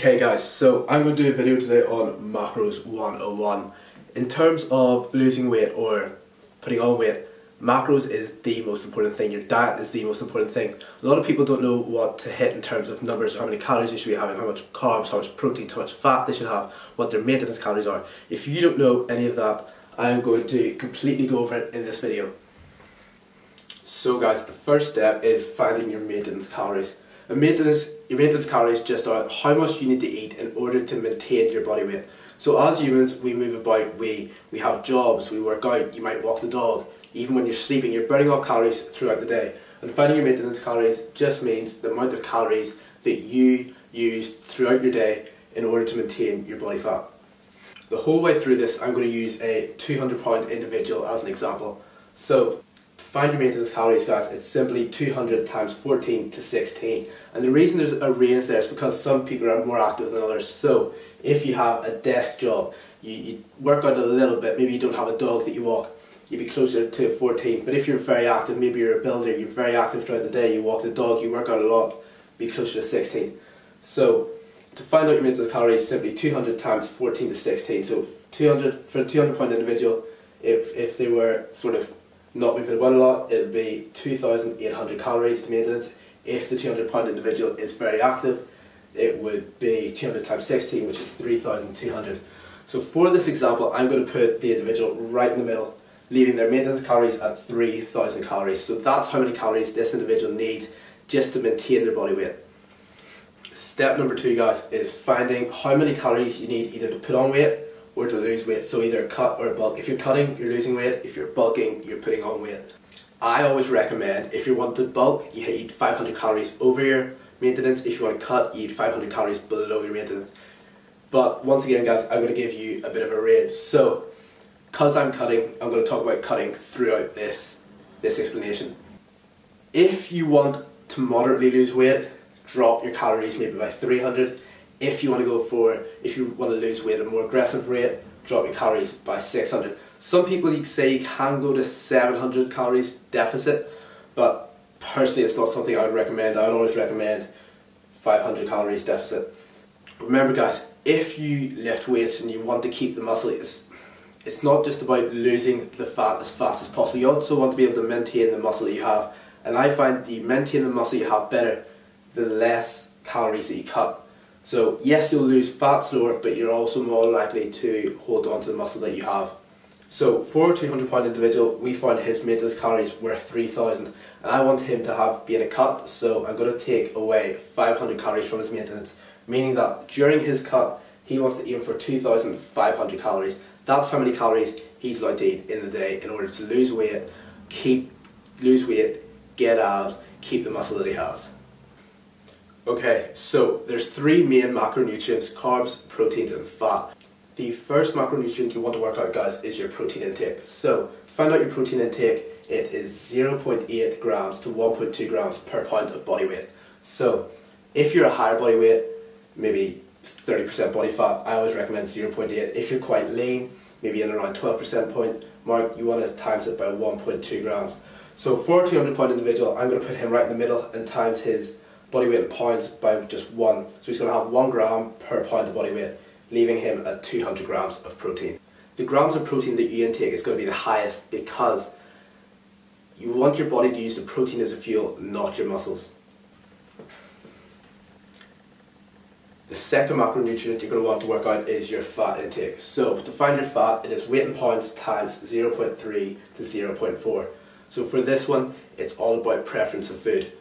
Okay guys, so I'm going to do a video today on macros 101. In terms of losing weight or putting on weight, macros is the most important thing. Your diet is the most important thing. A lot of people don't know what to hit in terms of numbers, how many calories they should be having, how much carbs, how much protein, how much fat they should have, what their maintenance calories are. If you don't know any of that, I'm going to completely go over it in this video. So guys, the first step is finding your maintenance calories. Your maintenance calories just are how much you need to eat in order to maintain your body weight. So as humans, we move about, we have jobs, we work out, you might walk the dog. Even when you're sleeping, you're burning off calories throughout the day. And finding your maintenance calories just means the amount of calories that you use throughout your day in order to maintain your body fat. The whole way through this, I'm going to use a 200-pound individual as an example. So to find your maintenance calories, guys, it's simply 200 times 14 to 16. And the reason there's a range there is because some people are more active than others. So if you have a desk job, you work out a little bit, maybe you don't have a dog that you walk, you'd be closer to 14. But if you're very active, maybe you're a builder, you're very active throughout the day, you walk the dog, you work out a lot, be closer to 16. So to find out your maintenance calories, simply 200 times 14 to 16. So 200 for a 200-pound individual, if they were sort of not moving about a lot, it would be 2,800 calories to maintenance. If the 200-pound individual is very active, it would be 200 times 16, which is 3,200. So for this example, I'm going to put the individual right in the middle, leaving their maintenance calories at 3,000 calories. So that's how many calories this individual needs just to maintain their body weight. Step number 2, guys, is finding how many calories you need either to put on weight or to lose weight. So either cut or bulk. If you're cutting, you're losing weight. If you're bulking, you're putting on weight. I always recommend, if you want to bulk, you eat 500 calories over your maintenance. If you want to cut, you eat 500 calories below your maintenance. But once again, guys, I'm going to give you a bit of a range. So because I'm cutting, I'm going to talk about cutting throughout this explanation. If you want to moderately lose weight, drop your calories maybe by 300. If you want to lose weight at a more aggressive rate, drop your calories by 600. Some people say you can go to 700 calories deficit, but personally it's not something I would recommend. I would always recommend 500 calories deficit. Remember guys, if you lift weights and you want to keep the muscle, it's not just about losing the fat as fast as possible. You also want to be able to maintain the muscle that you have. And I find you maintain the muscle you have better the less calories that you cut. So yes, you'll lose fat slower, but you're also more likely to hold on to the muscle that you have. So for a 200-pound individual, we found his maintenance calories were 3,000, and I want him to be in a cut, so I'm going to take away 500 calories from his maintenance, meaning that during his cut, he wants to aim for 2,500 calories. That's how many calories he's allowed to eat in the day in order to lose weight, get abs, keep the muscle that he has. Okay, so there's 3 main macronutrients: carbs, proteins and fat. The first macronutrient you want to work out, guys, is your protein intake. So to find out your protein intake, it is 0.8 grams to 1.2 grams per pound of body weight. So if you're a higher body weight, maybe 30% body fat, I always recommend 0.8. If you're quite lean, maybe in around 12% point mark, you want to times it by 1.2 grams. So for a 200-pound individual, I'm going to put him right in the middle and times his body weight in pounds by just 1. So he's going to have 1 gram per pound of body weight, leaving him at 200 grams of protein. The grams of protein that you intake is going to be the highest because you want your body to use the protein as a fuel, not your muscles. The second macronutrient you're going to want to work out is your fat intake. So to find your fat, it is weight in pounds times 0.3 to 0.4. So for this one, it's all about preference of food.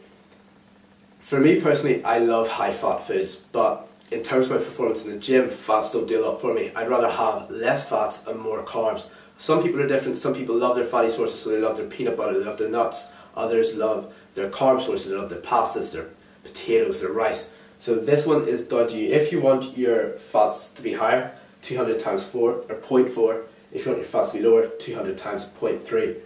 For me personally, I love high fat foods, but in terms of my performance in the gym, fats don't do a lot for me. I'd rather have less fats and more carbs. Some people are different. Some people love their fatty sources, so they love their peanut butter, they love their nuts. Others love their carb sources, they love their pastas, their potatoes, their rice. So this one is down to you. If you want your fats to be higher, 200 times 4 or 0.4. If you want your fats to be lower, 200 times 0.3.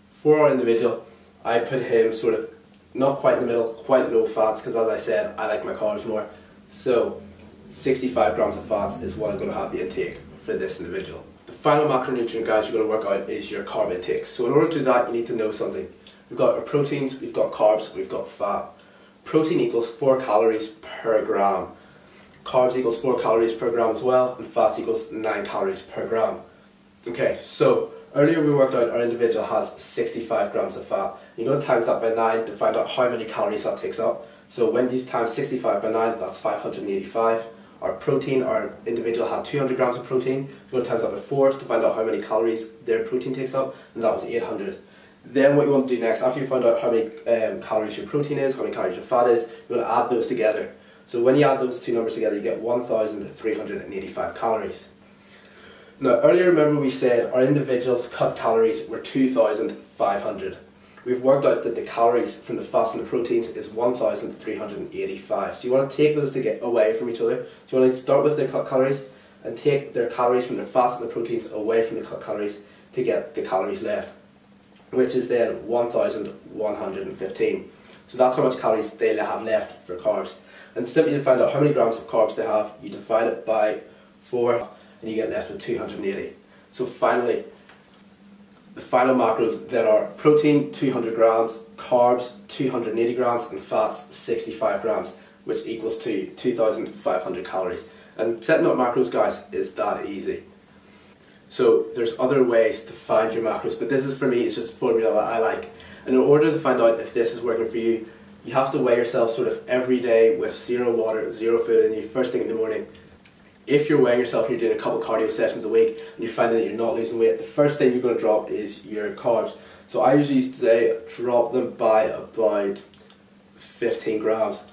For our individual, I put him sort of not quite in the middle, quite low fats, because as I said, I like my carbs more. So 65 grams of fats is what I'm going to have the intake for this individual. The final macronutrient, guys, you're going to work out is your carb intake. So in order to do that, you need to know something. We've got our proteins, we've got carbs, we've got fat. Protein equals 4 calories per gram. carbs equals 4 calories per gram as well, and fats equals 9 calories per gram. Okay, so earlier we worked out our individual has 65 grams of fat. You're going to times that by 9 to find out how many calories that takes up. So when you times 65 by 9, that's 585. Our protein, our individual had 200 grams of protein. You're going to times that by 4 to find out how many calories their protein takes up, and that was 800. Then what you want to do next, after you find out how many calories your protein is, how many calories your fat is, you want to add those together. So when you add those two numbers together, you get 1,385 calories. Now earlier, remember we said our individuals' cut calories were 2,500. We've worked out that the calories from the fats and the proteins is 1,385. So you want to take those to get away from each other. So you want to start with their cut calories and take their calories from their fats and the proteins away from the cut calories to get the calories left, which is then 1,115. So that's how much calories they have left for carbs. And simply to find out how many grams of carbs they have, you divide it by 4 and you get left with 280. So finally, the final macros then are protein 200 grams, carbs 280 grams, and fats 65 grams, which equals to 2,500 calories. And setting up macros, guys, is that easy. So there's other ways to find your macros, but this is, for me, it's just a formula that I like. And in order to find out if this is working for you, you have to weigh yourself sort of every day with 0 water, 0 food in you, first thing in the morning. If you're weighing yourself and you're doing a couple of cardio sessions a week and you're finding that you're not losing weight, the first thing you're going to drop is your carbs. So I usually say drop them by about 15 grams.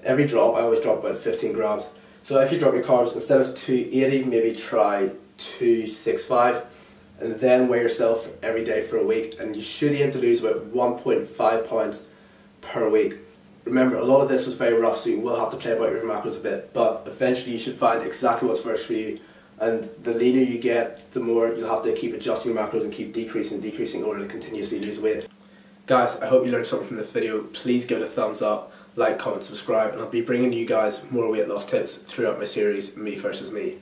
Every drop, I always drop about 15 grams. So if you drop your carbs, instead of 280, maybe try 265, and then weigh yourself every day for a week, and you should aim to lose about 1.5 pounds per week. Remember, a lot of this was very rough, so you will have to play about your macros a bit, but eventually you should find exactly what's works for you, and the leaner you get, the more you'll have to keep adjusting your macros and keep decreasing in order to continuously lose weight. Guys, I hope you learned something from this video. Please give it a thumbs up, like, comment, subscribe, and I'll be bringing you guys more weight loss tips throughout my series, Me versus Me.